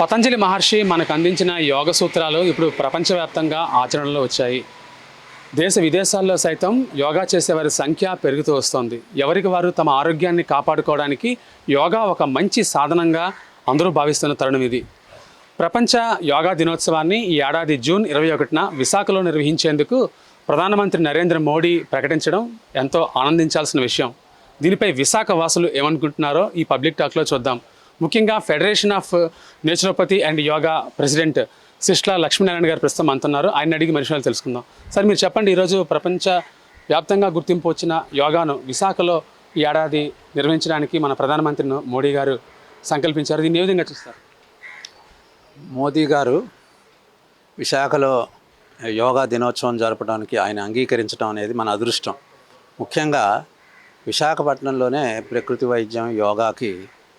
పతంజలి మహర్షి మనకు అందించిన యోగ సూత్రాలు ఇప్పుడు ప్రపంచవ్యాప్తంగా ఆచరణలో వచ్చాయి. దేశ విదేశాల్లో సైతం యోగా చేసేవారి సంఖ్య పెరుగుతూ వస్తోంది. ఎవరికి వారు తమ ఆరోగ్యాన్ని కాపాడుకోవడానికి యోగా ఒక మంచి సాధనంగా అందరూ భావిస్తున్న తరుణం ఇది. ప్రపంచ యోగా దినోత్సవాన్ని ఈ ఏడాది జూన్ 21న విశాఖలో నిర్వహించేందుకు ప్రధానమంత్రి నరేంద్ర మోడీ ప్రకటించడం ఎంతో ఆనందించాల్సిన విషయం. దీనిపై విశాఖ వాసులు ఏమనుకుంటున్నారో ఈ పబ్లిక్ టాక్లో చూద్దాం. ముఖ్యంగా federation of naturopathy and yoga president Sisla Lakshminarayana గారు ప్రస్తుతం అంటున్నారు. ఆయన అడిగి మరి విషయాలు తెలుసుకుందాం. సార్, మీరు చెప్పండి, ఈరోజు ప్రపంచ వ్యాప్తంగా గుర్తింపు వచ్చిన యోగాను విశాఖలో ఈ ఏడాది నిర్వహించడానికి మన ప్రధానమంత్రి మోడీ గారు సంకల్పించారు. దీన్ని ఏ విధంగా చూస్తారు? మోదీ గారు విశాఖలో యోగా దినోత్సవం జరపడానికి ఆయన అంగీకరించడం అనేది మన అదృష్టం. ముఖ్యంగా విశాఖపట్నంలోనే ప్రకృతి వైద్యం యోగాకి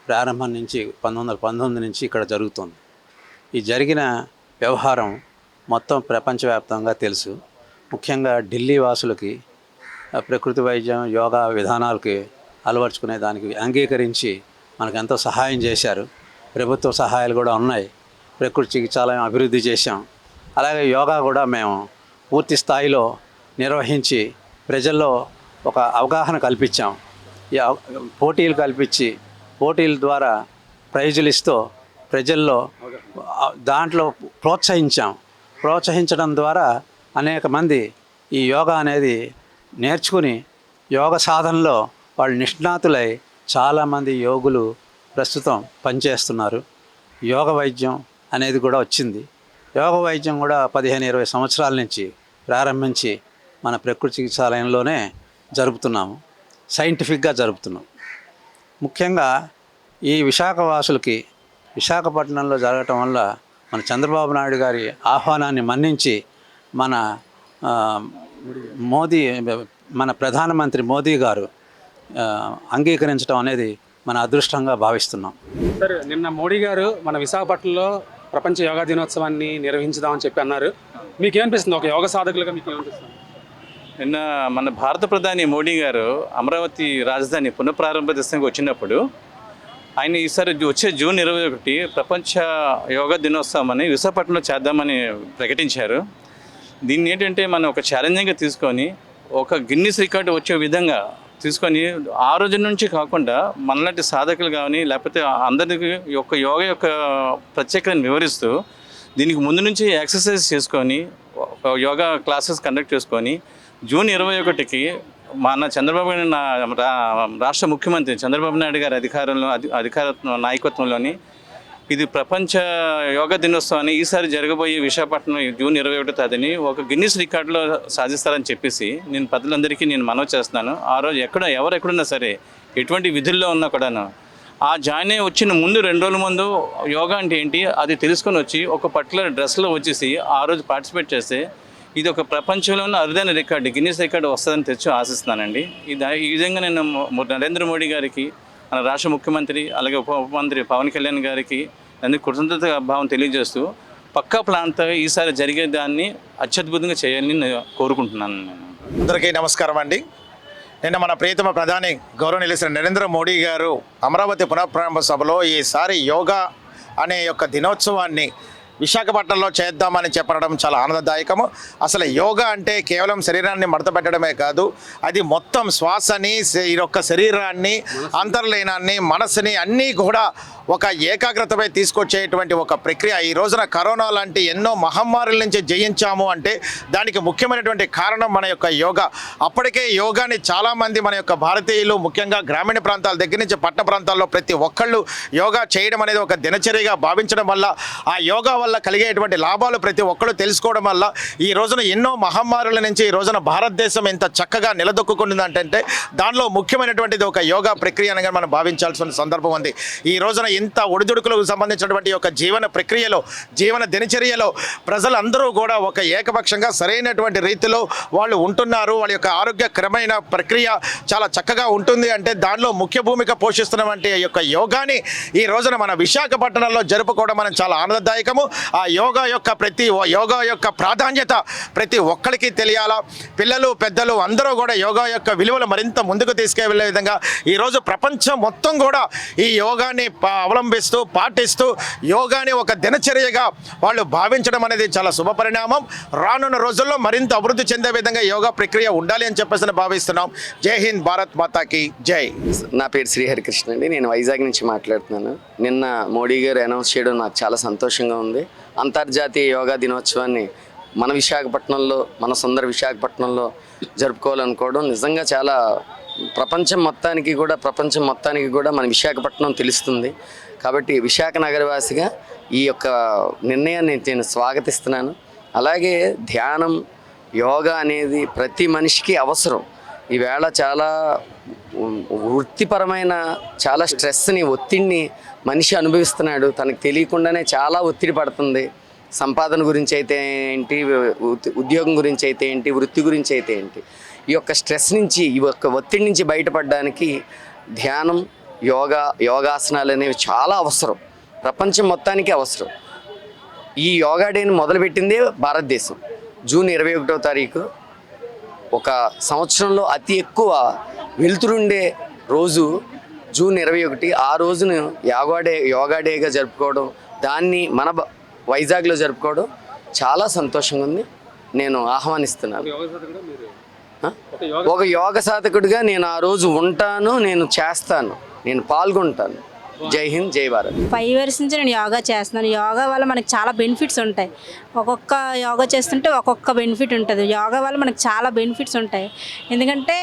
ప్రారంభం నుంచి 1919 నుంచి ఇక్కడ జరుగుతుంది. ఈ జరిగిన వ్యవహారం మొత్తం ప్రపంచవ్యాప్తంగా తెలుసు. ముఖ్యంగా ఢిల్లీ వాసులకి ప్రకృతి వైద్యం యోగా విధానాలకి అలవర్చుకునే దానికి అంగీకరించి మనకు ఎంతో సహాయం చేశారు. ప్రభుత్వ సహాయాలు కూడా ఉన్నాయి. ప్రకృతి చికిత్సాలయం అభివృద్ధి చేశాం. అలాగే యోగా కూడా మేము పూర్తి స్థాయిలో నిర్వహించి ప్రజల్లో ఒక అవగాహన కల్పించాం. ఈ పోటీలు కల్పించి పోటీల ద్వారా ప్రైజులు ఇస్తూ ప్రజల్లో దాంట్లో ప్రోత్సహించడం ద్వారా అనేక మంది ఈ యోగా అనేది నేర్చుకుని యోగ సాధనలో వాళ్ళు నిష్ణాతులై చాలామంది యోగులు ప్రస్తుతం పనిచేస్తున్నారు. యోగ వైద్యం అనేది కూడా వచ్చింది. యోగ వైద్యం కూడా 15-20 సంవత్సరాల నుంచి ప్రారంభించి మన ప్రకృతి చికిత్సాలయంలోనే జరుపుతున్నాము. సైంటిఫిక్గా జరుపుతున్నాం. ముఖ్యంగా ఈ విశాఖ వాసులకి విశాఖపట్నంలో జరగటం వల్ల మన చంద్రబాబు నాయుడు గారి ఆహ్వానాన్ని మన్నించి మన ప్రధానమంత్రి మోదీ గారు అంగీకరించడం అనేది మన అదృష్టంగా భావిస్తున్నాం. సార్, నిన్న మోడీ గారు మన విశాఖపట్నంలో ప్రపంచ యోగా దినోత్సవాన్ని నిర్వహించుదామని చెప్పి అన్నారు. మీకేమనిపిస్తుంది? ఒక యోగ సాధకులుగా మీకు ఏమనిపిస్తుంది? నిన్న మన భారత ప్రధాని మోడీ గారు అమరావతి రాజధాని పునఃప్రారంభ దిశగా వచ్చినప్పుడు ఆయన ఈసారి వచ్చే జూన్ 21 ప్రపంచ యోగా దినోత్సవం అని విశాఖపట్నంలో చేద్దామని ప్రకటించారు. దీన్ని ఏంటంటే మనం ఒక ఛాలెంజింగ్గా తీసుకొని ఒక గిన్నిస్ రికార్డు వచ్చే విధంగా తీసుకొని ఆ రోజు నుంచి కాకుండా మనలాంటి సాధకులు కానీ లేకపోతే అందరికి యొక్క యోగా యొక్క ప్రత్యేకతను వివరిస్తూ దీనికి ముందు నుంచి ఎక్సర్సైజ్ చేసుకొని యోగా క్లాసెస్ కండక్ట్ చేసుకొని జూన్ 21కి మన చంద్రబాబు రాష్ట్ర ముఖ్యమంత్రి చంద్రబాబు నాయుడు గారి అధికార నాయకత్వంలోని ఇది ప్రపంచ యోగా దినోత్సవాన్ని ఈసారి జరగబోయే విశాఖపట్నం జూన్ 21వ తేదీని ఒక గిన్నిస్ రికార్డులో సాధిస్తారని చెప్పేసి నేను ప్రజలందరికీ మనవి చేస్తున్నాను. ఆ రోజు ఎవరెక్కడున్నా సరే ఎటువంటి విధుల్లో ఉన్నా కూడాను ఆ జాయిన్ అయ్యి వచ్చిన ముందు 2 రోజుల ముందు యోగా అంటే ఏంటి అది తెలుసుకొని వచ్చి ఒక పర్టికులర్ డ్రెస్లో వచ్చేసి ఆ రోజు పార్టిసిపేట్ చేస్తే ఇది ఒక ప్రపంచంలోనే అరుదైన రికార్డు గిన్నిస్ రికార్డు వస్తుందని ఆశిస్తున్నానండి. ఈ విధంగా నేను నరేంద్ర మోడీ గారికి, మన రాష్ట్ర ముఖ్యమంత్రి అలాగే ఉప ముఖ్యమంత్రి పవన్ కళ్యాణ్ గారికి అందుకు కృతజ్ఞత భావం తెలియజేస్తూ పక్కా ప్లాన్తో ఈసారి జరిగేదాన్ని అత్యద్భుతంగా చేయాలని నేను కోరుకుంటున్నాను. అందరికీ నమస్కారం అండి. నిన్న మన ప్రియతమ ప్రధాని గౌరవనీయులు శ్రీ నరేంద్ర మోడీ గారు అమరావతి పునఃప్రారంభ సభలో ఈసారి యోగా అనే యొక్క దినోత్సవాన్ని విశాఖపట్నంలో చేద్దామని చెప్పడం చాలా ఆనందదాయకము. అసలు యోగా అంటే కేవలం శరీరాన్ని మడత పెట్టడమే కాదు, అది మొత్తం శ్వాసని, ఈ యొక్క శరీరాన్ని, అంతర్లీనాన్ని, మనసుని అన్నీ కూడా ఒక ఏకాగ్రతపై తీసుకొచ్చేటువంటి ఒక ప్రక్రియ. ఈ రోజున కరోనా లాంటి ఎన్నో మహమ్మారుల నుంచి జయించాము అంటే దానికి ముఖ్యమైనటువంటి కారణం మన యొక్క యోగా. అప్పటికే యోగాని చాలామంది మన యొక్క భారతీయులు ముఖ్యంగా గ్రామీణ ప్రాంతాల దగ్గర నుంచి పట్టణ ప్రాంతాల్లో ప్రతి ఒక్కళ్ళు యోగా చేయడం అనేది ఒక దినచర్యగా భావించడం వల్ల ఆ యోగా వల్ల కలిగేటువంటి లాభాలు ప్రతి ఒక్కళ్ళు తెలుసుకోవడం వల్ల ఈ రోజున ఎన్నో మహమ్మారుల నుంచి ఈ రోజున భారతదేశం ఎంత చక్కగా నిలదొక్కుందంటే దానిలో ముఖ్యమైనటువంటిది ఒక యోగా ప్రక్రియ అనగా మనం భావించాల్సిన సందర్భం ఉంది. ఈ రోజున ఇంత ఒడిదుడుకులకు సంబంధించినటువంటి ఒక జీవన ప్రక్రియలో, జీవన దినచర్యలో ప్రజలందరూ కూడా ఒక ఏకపక్షంగా సరైనటువంటి రీతిలో వాళ్ళు ఉంటున్నారు. వాళ్ళ యొక్క ఆరోగ్యకరమైన ప్రక్రియ చాలా చక్కగా ఉంటుంది అంటే దానిలో ముఖ్య భూమిక పోషిస్తున్నటువంటి యొక్క యోగాని ఈ రోజున మన విశాఖపట్నంలో జరుపుకోవడం మనం చాలా ఆనందదాయకము. ఆ యోగా యొక్క ప్రాధాన్యత ప్రతి ఒక్కరికి తెలియాలా. పిల్లలు పెద్దలు అందరూ కూడా యోగా యొక్క విలువలు మరింత ముందుకు తీసుకెళ్లే విధంగా ఈరోజు ప్రపంచం మొత్తం కూడా ఈ యోగాని అవలంబిస్తూ పాటిస్తూ యోగాని ఒక దినచర్యగా వాళ్ళు భావించడం అనేది చాలా శుభ పరిణామం. రానున్న రోజుల్లో మరింత అభివృద్ధి చెందే విధంగా యోగా ప్రక్రియ ఉండాలి అని చెప్పేసి భావిస్తున్నాం. జై హింద్, భారత్ మాతాకి జై. నా పేరు శ్రీహరికృష్ణ అండి. నేను వైజాగ్ నుంచి మాట్లాడుతున్నాను. నిన్న మోడీ గారు అనౌన్స్ చేయడం నాకు చాలా సంతోషంగా ఉంది. అంతర్జాతీయ యోగా దినోత్సవాన్ని మన విశాఖపట్నంలో, మన సుందర విశాఖపట్నంలో జరుపుకోవాలనుకోవడం నిజంగా చాలా ప్రపంచం మొత్తానికి కూడా మన విశాఖపట్నం తెలుస్తుంది. కాబట్టి విశాఖ నగరవాసిగా ఈ యొక్క నిర్ణయాన్ని నేను స్వాగతిస్తున్నాను. అలాగే ధ్యానం, యోగా అనేది ప్రతి మనిషికి అవసరం. ఈవేళ చాలా వృత్తిపరమైన చాలా స్ట్రెస్ని, ఒత్తిడిని మనిషి అనుభవిస్తున్నాడు. తనకు తెలియకుండానే చాలా ఒత్తిడి పడుతుంది. సంపాదన గురించి అయితే ఏంటి, ఉద్యోగం గురించి అయితే ఏంటి, వృత్తి గురించి అయితే ఏంటి, ఈ యొక్క స్ట్రెస్ నుంచి, ఈ యొక్క ఒత్తిడి నుంచి బయటపడడానికి ధ్యానం, యోగాసనాలు అనేవి చాలా అవసరం. ప్రపంచం మొత్తానికి అవసరం. ఈ యోగా డేని మొదలుపెట్టిందే భారతదేశం. జూన్ 21వ తారీఖు ఒక సంవత్సరంలో అతి ఎక్కువ వెలుతురుండే రోజు జూన్ 21. ఆ రోజును యోగా డేగా జరుపుకోవడం, దాన్ని మన వైజాగ్లో జరుపుకోవడం చాలా సంతోషంగా ఉంది. నేను ఆహ్వానిస్తున్నాను. ఒక యోగ సాధకుడిగా నేను ఆ రోజు ఉంటాను, నేను చేస్తాను, నేను పాల్గొంటాను. జై హింద్, జై భారత్. 5 ఇయర్స్ నుంచి నేను యోగా చేస్తున్నాను. యోగా వల్ల మనకి చాలా బెనిఫిట్స్ ఉంటాయి. ఒక్కొక్క యోగా చేస్తుంటే ఒక్కొక్క బెనిఫిట్ ఉంటుంది. యోగా వల్ల మనకు చాలా బెనిఫిట్స్ ఉంటాయి. ఎందుకంటే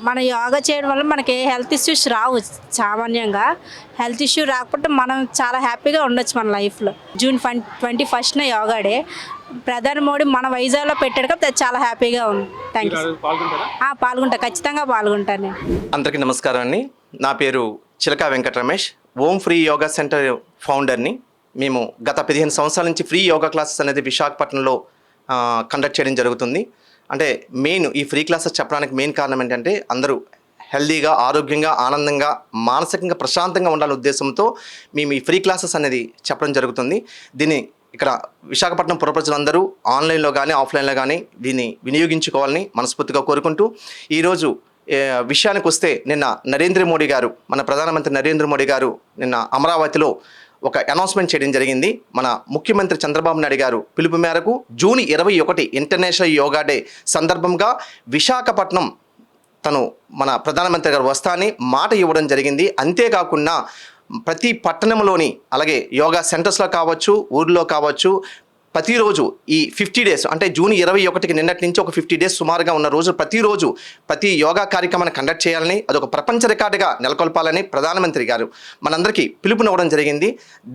మన యోగా చేయడం వల్ల మనకి ఏ హెల్త్ ఇష్యూస్ రావు. సామాన్యంగా హెల్త్ ఇష్యూ రాకపోతే మనం చాలా హ్యాపీగా ఉండొచ్చు మన లైఫ్లో. జూన్ 21న యోగా డే ప్రధాని మోడీ మన వైజాగ్లో పెట్టాడు కాబట్టి అది చాలా హ్యాపీగా ఉంది. Thank you. పాల్గొంటా, ఖచ్చితంగా పాల్గొంటాను నేను. అందరికీ నమస్కారం అండి. నా పేరు చిలకా వెంకట రమేష్, ఓం ఫ్రీ యోగా సెంటర్ ఫౌండర్ని. మేము గత 15 సంవత్సరాల నుంచి ఫ్రీ యోగా క్లాసెస్ అనేది విశాఖపట్నంలో కండక్ట్ చేయడం జరుగుతుంది. అంటే మెయిన్ ఈ ఫ్రీ క్లాసెస్ చెప్పడానికి మెయిన్ కారణం ఏంటంటే అందరూ హెల్దీగా, ఆరోగ్యంగా, ఆనందంగా, మానసికంగా ప్రశాంతంగా ఉండాలనే ఉద్దేశంతో మేము ఈ ఫ్రీ క్లాసెస్ అనేది చెప్పడం జరుగుతుంది. దీన్ని ఇక్కడ విశాఖపట్నం పుర ప్రజలందరూ ఆన్లైన్లో కానీ ఆఫ్లైన్లో కానీ దీన్ని వినియోగించుకోవాలని మనస్ఫూర్తిగా కోరుకుంటూ, ఈరోజు విషయానికి వస్తే నిన్న నరేంద్ర మోడీ గారు, మన ప్రధానమంత్రి నరేంద్ర మోడీ గారు నిన్న అమరావతిలో ఒక అనౌన్స్మెంట్ చేయడం జరిగింది. మన ముఖ్యమంత్రి చంద్రబాబు నాయుడు గారు పిలుపు మేరకు జూన్ 21 ఇంటర్నేషనల్ యోగా డే సందర్భంగా విశాఖపట్నం తను మన ప్రధానమంత్రి గారు వస్తానని మాట ఇవ్వడం జరిగింది. అంతేకాకుండా ప్రతి పట్టణంలోని, అలాగే యోగా సెంటర్స్లో కావచ్చు, ఊర్లో కావచ్చు, ప్రతిరోజు ఈ 50 డేస్ అంటే జూన్ 21కి నిన్నటి నుంచి ఒక 50 డేస్ సుమారుగా ఉన్న రోజు ప్రతిరోజు ప్రతి యోగా కార్యక్రమాన్ని కండక్ట్ చేయాలని, అదొక ప్రపంచ రికార్డుగా నెలకొల్పాలని ప్రధానమంత్రి గారు మనందరికీ పిలుపునివ్వడం జరిగింది.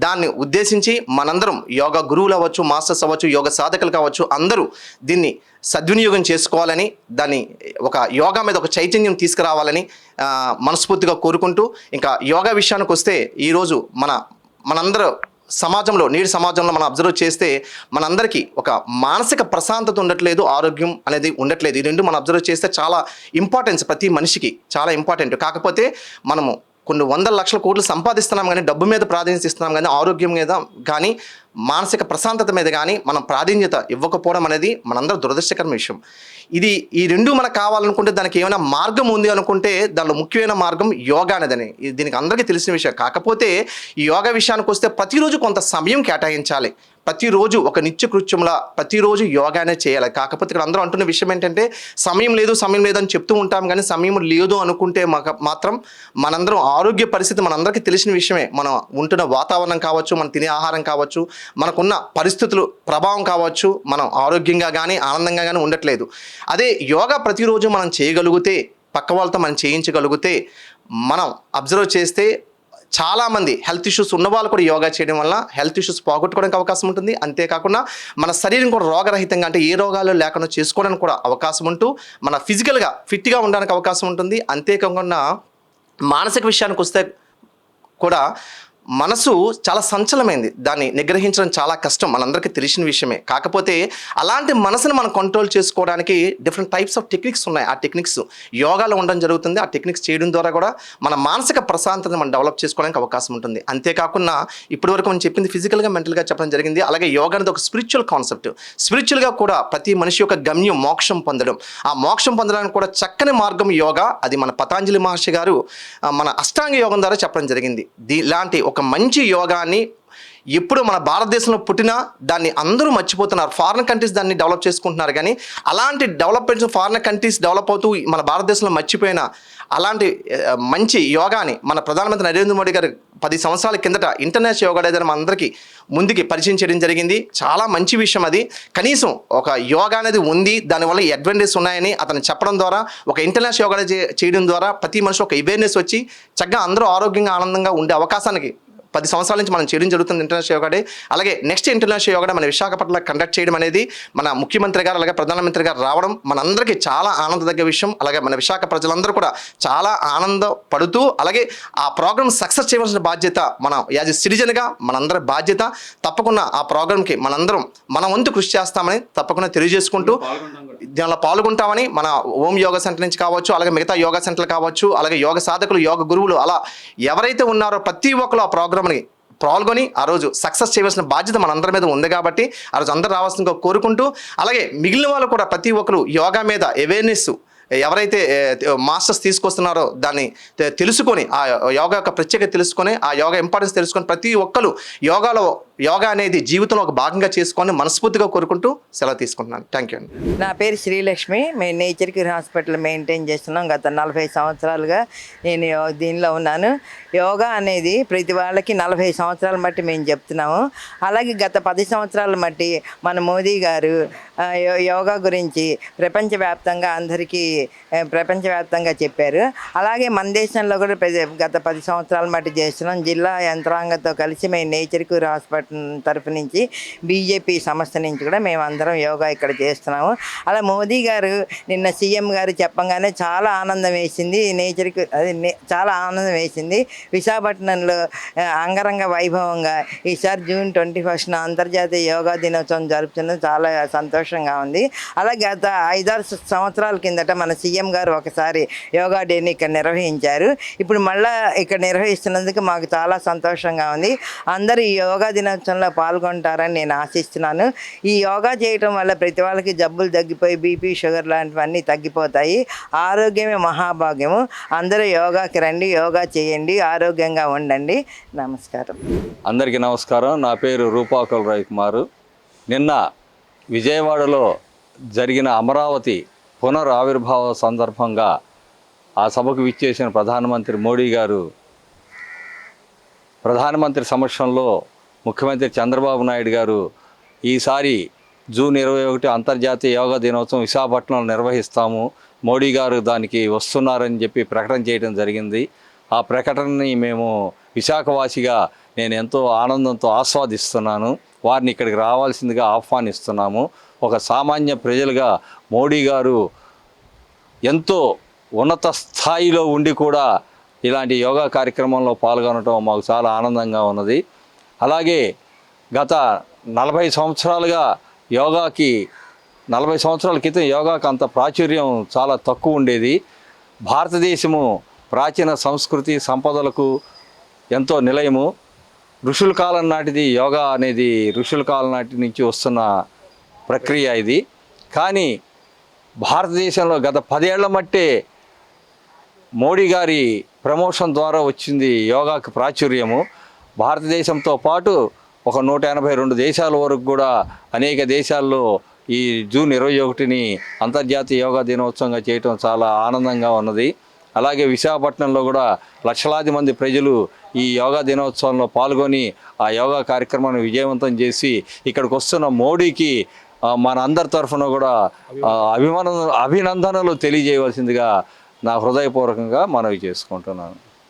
దాన్ని ఉద్దేశించి మనందరం యోగా గురువులు అవ్వచ్చు, మాస్టర్స్ అవ్వచ్చు, యోగ సాధకులు కావచ్చు, అందరూ దీన్ని సద్వినియోగం చేసుకోవాలని, దాన్ని ఒక యోగా మీద ఒక చైతన్యం తీసుకురావాలని మనస్ఫూర్తిగా కోరుకుంటూ, ఇంకా యోగా విషయానికి వస్తే ఈరోజు మనందరూ సమాజంలో, నేటి సమాజంలో మనం అబ్జర్వ్ చేస్తే మనందరికీ ఒక మానసిక ప్రశాంతత ఉండట్లేదు, ఆరోగ్యం అనేది ఉండట్లేదు. ఈ రెండు మనం అబ్జర్వ్ చేస్తే చాలా ఇంపార్టెన్స్, ప్రతి మనిషికి చాలా ఇంపార్టెంట్. కాకపోతే మనము కొన్ని 100 లక్షల కోట్లు సంపాదిస్తున్నాం కానీ, డబ్బు మీద ప్రాధాన్యత ఇస్తున్నాం కానీ, ఆరోగ్యం మీద కానీ, మానసిక ప్రశాంతత మీద కానీ మనం ప్రాధాన్యత ఇవ్వకపోవడం అనేది మనందరూ దురదృష్టకరమైన విషయం. ఈ రెండు మనకు కావాలనుకుంటే దానికి ఏమైనా మార్గం ఉంది అనుకుంటే దానిలో ముఖ్యమైన మార్గం యోగా అనేదని దీనికి అందరికీ తెలిసిన విషయం. కాకపోతే ఈ యోగా విషయానికి వస్తే ప్రతిరోజు కొంత సమయం కేటాయించాలి. ప్రతిరోజు ఒక నిత్యకృత్యంలా ప్రతిరోజు యోగానే చేయాలి. కాకపోతే ఇక్కడ అందరూ అంటున్న విషయం ఏంటంటే సమయం లేదు అని చెప్తూ ఉంటాం కానీ సమయం లేదు అనుకుంటే మాత్రం మనందరం ఆరోగ్య పరిస్థితి మనందరికీ తెలిసిన విషయమే. మనం ఉంటున్న వాతావరణం కావచ్చు, మనం తినే ఆహారం కావచ్చు, మనకున్న పరిస్థితులు ప్రభావం కావచ్చు, మనం ఆరోగ్యంగా కానీ ఆనందంగా కానీ ఉండట్లేదు. అదే యోగా ప్రతిరోజు మనం చేయగలిగితే, పక్క వాళ్ళతో మనం చేయించగలిగితే, మనం అబ్జర్వ్ చేస్తే చాలామంది హెల్త్ ఇష్యూస్ ఉన్న వాళ్ళు కూడా యోగా చేయడం వల్ల హెల్త్ ఇష్యూస్ పోగొట్టుకోవడానికి అవకాశం ఉంటుంది. అంతేకాకుండా మన శరీరం కూడా రోగరహితంగా, అంటే ఏ రోగాలు లేకుండా చేసుకోవడానికి కూడా అవకాశం ఉంటూ మన ఫిజికల్గా ఫిట్గా ఉండడానికి అవకాశం ఉంటుంది. అంతేకాకుండా మానసిక విషయానికి వస్తే కూడా మనసు చాలా సంచలమైంది, దాన్ని నిగ్రహించడం చాలా కష్టం, మనందరికీ తెలిసిన విషయమే. కాకపోతే అలాంటి మనసుని మనం కంట్రోల్ చేసుకోవడానికి డిఫరెంట్ టైప్స్ ఆఫ్ టెక్నిక్స్ ఉన్నాయి. ఆ టెక్నిక్స్ యోగాలో ఉండడం జరుగుతుంది. ఆ టెక్నిక్స్ చేయడం ద్వారా కూడా మన మానసిక ప్రశాంతతను మనం డెవలప్ చేసుకోవడానికి అవకాశం ఉంటుంది. అంతేకాకుండా ఇప్పటివరకు మనం చెప్పింది ఫిజికల్గా మెంటల్గా చెప్పడం జరిగింది. అలాగే యోగా అనేది ఒక స్పిరిచువల్ కాన్సెప్ట్. స్పిరిచువల్గా కూడా ప్రతి మనిషి యొక్క గమ్యం మోక్షం పొందడం. ఆ మోక్షం పొందడానికి కూడా చక్కని మార్గం యోగా. అది మన పతాంజలి మహర్షి గారు మన అష్టాంగ యోగం ద్వారా చెప్పడం జరిగింది. ఇలాంటి ఒక మంచి యోగాన్ని ఎప్పుడు మన భారతదేశంలో పుట్టినా దాన్ని అందరూ మర్చిపోతున్నారు. ఫారిన్ కంట్రీస్ దాన్ని డెవలప్ చేసుకుంటున్నారు, కానీ అలాంటి డెవలప్మెంట్స్ ఫారిన్ కంట్రీస్ డెవలప్ అవుతూ మన భారతదేశంలో మర్చిపోయిన అలాంటి మంచి యోగాని మన ప్రధానమంత్రి నరేంద్ర మోడీ గారు 10 సంవత్సరాల కిందట ఇంటర్నేషనల్ యోగా డే మన అందరికీ ముందుకి పరిచయం చేయడం జరిగింది. చాలా మంచి విషయం అది. కనీసం ఒక యోగా అనేది ఉంది, దానివల్ల అడ్వాంటేజెస్ ఉన్నాయని అతను చెప్పడం ద్వారా, ఒక ఇంటర్నేషనల్ యోగా డే చేయడం ద్వారా ప్రతి మనిషి ఒక అవేర్నెస్ వచ్చి చక్కగా అందరూ ఆరోగ్యంగా ఆనందంగా ఉండే అవకాశానికి 10 సంవత్సరాల నుంచి మనం చేయడం జరుగుతుంది ఇంటర్నేషనల్ యోగా డే. అలాగే నెక్స్ట్ ఇంటర్నేషనల్ యోగా డే మన విశాఖపట్నంలో కండక్ట్ చేయడం అనేది మన ముఖ్యమంత్రి గారు అలాగే ప్రధానమంత్రి గారు రావడం మనందరికీ చాలా ఆనందదగ్గ విషయం. అలాగే మన విశాఖ ప్రజలందరూ కూడా చాలా ఆనందపడుతూ అలాగే ఆ ప్రోగ్రామ్ సక్సెస్ చేయవలసిన బాధ్యత మన యాజ్ ఎ సిటిజన్గా మనందరి బాధ్యత. తప్పకుండా ఆ ప్రోగ్రామ్కి మనందరం మన వంతు కృషి చేస్తామని తప్పకుండా తెలియజేసుకుంటూ దీనిలో పాల్గొంటామని మన ఓం యోగా సెంటర్ నుంచి కావచ్చు, అలాగే మిగతా యోగా సెంటర్లు కావచ్చు, అలాగే యోగ సాధకులు, యోగ గురువులు అలా ఎవరైతే ఉన్నారో ప్రతి ఒక్కరు ఆ ప్రోగ్రామ్ని పాల్గొని ఆ రోజు సక్సెస్ చేయవలసిన బాధ్యత మనందరి మీద ఉంది. కాబట్టి ఆ రోజు అందరూ రావాల్సిందిగా కోరుకుంటూ, అలాగే మిగిలిన వాళ్ళు కూడా ప్రతి ఒక్కరు యోగా మీద అవేర్నెస్ ఎవరైతే మాస్టర్స్ తీసుకొస్తున్నారో దాన్ని తెలుసుకొని ఆ యోగా యొక్క ప్రత్యేకత తెలుసుకొని ఆ యోగా ఇంపార్టెన్స్ తెలుసుకొని ప్రతి ఒక్కరు యోగా అనేది జీవితంలో ఒక భాగంగా చేసుకొని మనస్ఫూర్తిగా కోరుకుంటూ సెలవు తీసుకుంటున్నాను. థ్యాంక్ యూ అండి. నా పేరు శ్రీలక్ష్మి. మేము నేచర్ క్యూర్ హాస్పిటల్ మెయింటైన్ చేస్తున్నాం. గత 40 సంవత్సరాలుగా నేను దీనిలో ఉన్నాను. యోగా అనేది ప్రతి వాళ్ళకి 40 సంవత్సరాల మట్టి మేము చెప్తున్నాము. అలాగే గత 10 సంవత్సరాల మట్టి మన మోదీ గారు యోగా గురించి ప్రపంచవ్యాప్తంగా అందరికీ ప్రపంచవ్యాప్తంగా చెప్పారు. అలాగే మన దేశంలో కూడా గత 10 సంవత్సరాల మట్టి చేస్తున్నాం. జిల్లా యంత్రాంగంతో కలిసి మేము నేచర్ క్యూర్ హాస్పిటల్ తరఫు నుంచి బీజేపీ సంస్థ నుంచి కూడా మేము అందరం యోగా ఇక్కడ చేస్తున్నాము. అలా మోదీ గారు నిన్న సీఎం గారు చెప్పంగానే చాలా ఆనందం వేసింది. నేచర్కి అది చాలా ఆనందం వేసింది. విశాఖపట్నంలో అంగరంగ వైభవంగా ఈసారి జూన్ 21న అంతర్జాతీయ యోగా దినోత్సవం జరుపుతున్నది చాలా సంతోషంగా ఉంది. అలాగే గత 5-6 సంవత్సరాల కిందట మన సీఎం గారు ఒకసారి యోగా డేని ఇక్కడ నిర్వహించారు. ఇప్పుడు మళ్ళీ ఇక్కడ నిర్వహిస్తున్నందుకు మాకు చాలా సంతోషంగా ఉంది. అందరూ ఈ యోగా దినోత్సవంలో పాల్గొంటారని నేను ఆశిస్తున్నాను. ఈ యోగా చేయటం వల్ల ప్రతి వాళ్ళకి జబ్బులు తగ్గిపోయి బీపీ, షుగర్ లాంటివన్నీ తగ్గిపోతాయి. ఆరోగ్యమే మహాభాగ్యము. అందరూ యోగాకి రండి, యోగా చేయండి, ఆరోగ్యంగా ఉండండి. నమస్కారం. అందరికీ నమస్కారం. నా పేరు రూపాకుల రవికుమారు. నిన్న విజయవాడలో జరిగిన అమరావతి పునరావిర్భావ సందర్భంగా ఆ సభకు విచ్చేసిన ప్రధానమంత్రి మోడీ గారు ప్రధానమంత్రి సమక్షంలో ముఖ్యమంత్రి చంద్రబాబు నాయుడు గారు ఈసారి జూన్ 21 అంతర్జాతీయ యోగా దినోత్సవం విశాఖపట్నంలో నిర్వహిస్తాము, మోడీ గారు దానికి వస్తున్నారని చెప్పి ప్రకటన చేయడం జరిగింది. ఆ ప్రకటనని మేము విశాఖవాసిగా నేను ఎంతో ఆనందంతో ఆస్వాదిస్తున్నాను. వారిని ఇక్కడికి రావాల్సిందిగా ఆహ్వానిస్తున్నాము. ఒక సామాన్య ప్రజలుగా మోడీ గారు ఎంతో ఉన్నత స్థాయిలో ఉండి కూడా ఇలాంటి యోగా కార్యక్రమంలో పాల్గొనడం మాకు చాలా ఆనందంగా ఉన్నది. అలాగే గత 40 సంవత్సరాలుగా 40 సంవత్సరాల క్రితం యోగాకు అంత ప్రాచుర్యం చాలా తక్కువ ఉండేది. భారతదేశము ప్రాచీన సంస్కృతి సంపదలకు ఎంతో నిలయము. ఋషుల కాలం నాటిది యోగా అనేది, ఋషుల కాలం నాటి నుంచి వస్తున్న ప్రక్రియ ఇది. కానీ భారతదేశంలో గత 10 ఏళ్ల మట్టే మోడీ గారి ప్రమోషన్ ద్వారా వచ్చింది యోగాకు ప్రాచుర్యము. భారతదేశంతో పాటు ఒక 182 దేశాల వరకు కూడా అనేక దేశాల్లో ఈ జూన్ 21ని అంతర్జాతీయ యోగా దినోత్సవంగా చేయటం చాలా ఆనందంగా ఉన్నది. అలాగే విశాఖపట్నంలో కూడా లక్షలాది మంది ప్రజలు ఈ యోగా దినోత్సవంలో పాల్గొని ఆ యోగా కార్యక్రమాన్ని విజయవంతం చేసి ఇక్కడికి వస్తున్న మోడీకి మన అందరి తరఫున కూడా అభినందనలు తెలియజేయవలసిందిగా నా హృదయపూర్వకంగా మనవి చేసుకుంటున్నాను.